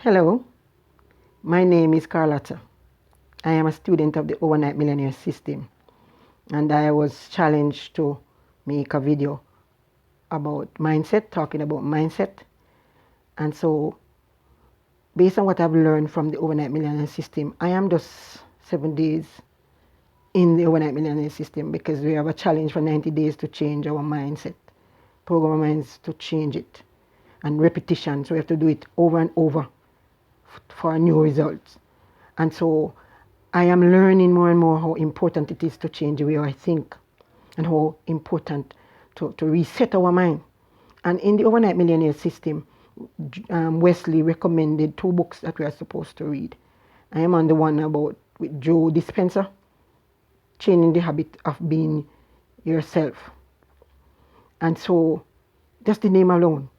Hello, my name is Carlotta. I am a student of the Overnight Millionaire system, and I was challenged to make a video about mindset, talking about mindset. And so, based on what I've learned from the Overnight Millionaire system, I am just 7 days in the Overnight Millionaire system because we have a challenge for 90 days to change our mindset, program our minds to change it, and repetition. So we have to do it over and over for new results. And so I am learning more and more how important it is to change the way I think and how important to reset our mind. And in the Overnight Millionaire system, Wesley recommended 2 books that we are supposed to read. I am on the one about with Joe Dispenza, Changing the Habit of Being Yourself. And so, just the name alone,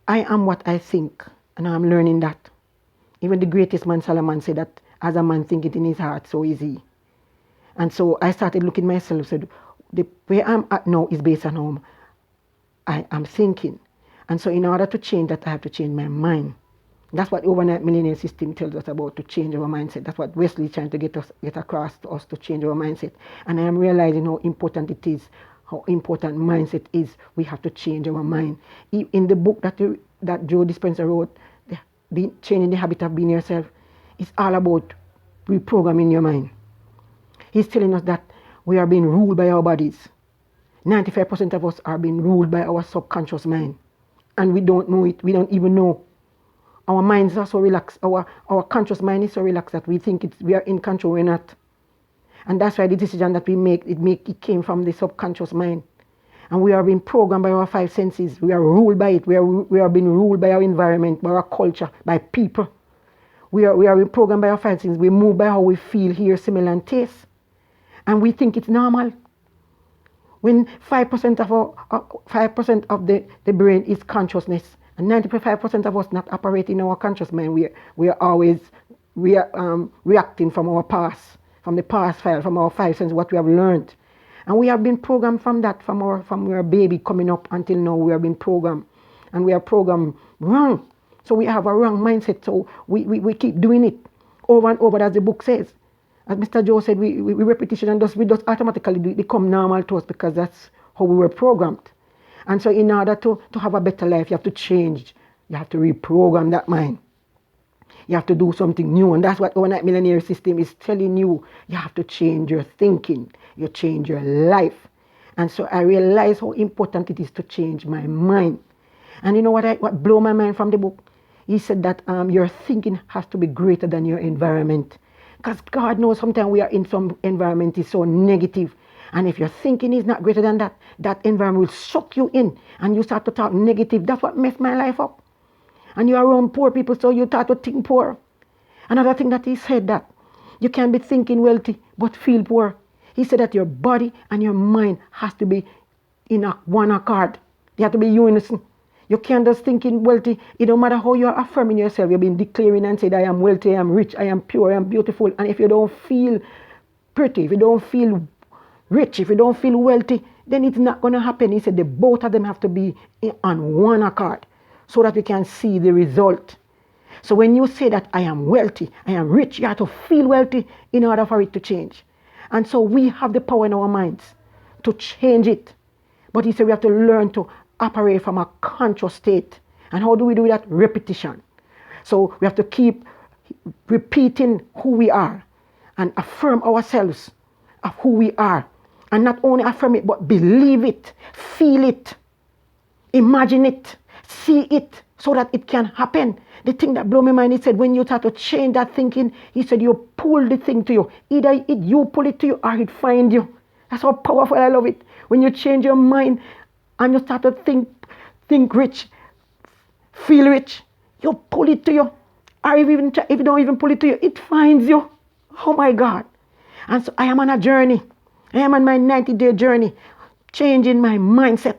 I am what I think, and I'm learning that. Even the greatest man, Solomon, said that as a man thinketh in his heart, so is he. And so I started looking at myself, said, the way I'm at now is based on how I am thinking. And so in order to change that, I have to change my mind. That's what the Overnight Millionaire system tells us about, to change our mindset. That's what Wesley is trying to get across to us, to change our mindset. And I am realizing how important it is, how important mindset is. We have to change our mind. In the book that Joe Dispenza wrote, Changing the Habit of Being Yourself, it's all about reprogramming your mind. He's telling us that we are being ruled by our bodies. 95% of us are being ruled by our subconscious mind. And we don't know it. We don't even know. Our minds are so relaxed. Our conscious mind is so relaxed that we think we are in control. We're not. And that's why the decision that we make, it came from the subconscious mind. And we are being programmed by our 5 senses. We are ruled by it. We are being ruled by our environment, by our culture, by people. We are being programmed by our 5 senses. We move by how we feel, hear, smell, and taste. And we think it's normal. When 5% of the brain is consciousness, and 95% of us not operating in our conscious mind, we are always reacting from our past, from the past file, from our 5 senses, what we have learned. And we have been programmed from that, from our baby coming up until now. We have been programmed, and we are programmed wrong. So we have a wrong mindset. So we keep doing it over and over, as the book says. As Mr. Joe said, we repetition, and we just automatically become normal to us because that's how we were programmed. And so in order to have a better life, you have to change. You have to reprogram that mind. You have to do something new. And that's what Overnight Millionaire system is telling you. You have to change your thinking. You change your life. And so I realized how important it is to change my mind. And you know what blew my mind from the book? He said that your thinking has to be greater than your environment. Because God knows sometimes we are in some environment is so negative. And if your thinking is not greater than that, that environment will suck you in. And you start to talk negative. That's what messed my life up. And you are around poor people, so you start to think poor. Another thing that he said, that you can be thinking wealthy but feel poor. He said that your body and your mind has to be in one accord. They have to be unison. You can't just thinking wealthy. It don't matter how you're affirming yourself. You've been declaring and said, I am wealthy, I am rich, I am pure, I am beautiful. And if you don't feel pretty, if you don't feel rich, if you don't feel wealthy, then it's not going to happen. He said the both of them have to be on one accord so that we can see the result. So when you say that I am wealthy, I am rich, you have to feel wealthy in order for it to change. And so we have the power in our minds to change it. But he said we have to learn to operate from a conscious state. And how do we do that? Repetition. So we have to keep repeating who we are and affirm ourselves of who we are. And not only affirm it, but believe it, feel it, imagine it, see it, so that it can happen. The thing that blew my mind, he said, when you start to change that thinking, he said, you pull the thing to you. Either you pull it to you or it find you. That's how powerful. I love it. When you change your mind and you start to think rich, feel rich, you pull it to you. Or if you don't even pull it to you, it finds you. Oh my God. And so I am on a journey. I am on my 90-day journey, changing my mindset.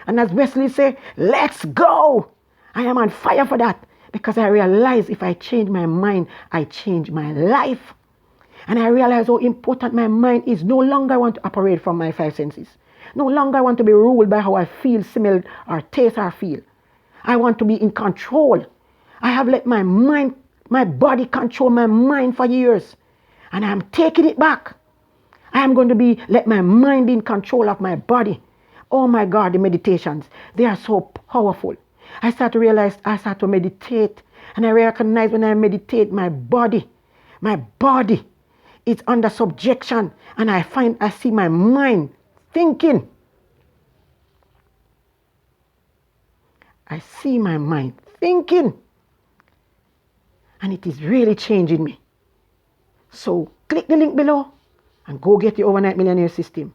And as Wesley said, let's go. I am on fire for that because I realize if I change my mind, I change my life. And I realize how important my mind is. No longer I want to operate from my 5 senses. No longer I want to be ruled by how I feel, smell, or taste, or feel. I want to be in control. I have let my mind, my body control my mind for years. And I'm taking it back. I am going to let my mind be in control of my body. Oh my God, the meditations, they are so powerful. I start to realize, I start to meditate. And I recognize when I meditate, my body is under subjection. And I see my mind thinking. I see my mind thinking. And it is really changing me. So click the link below and go get the Overnight Millionaire system.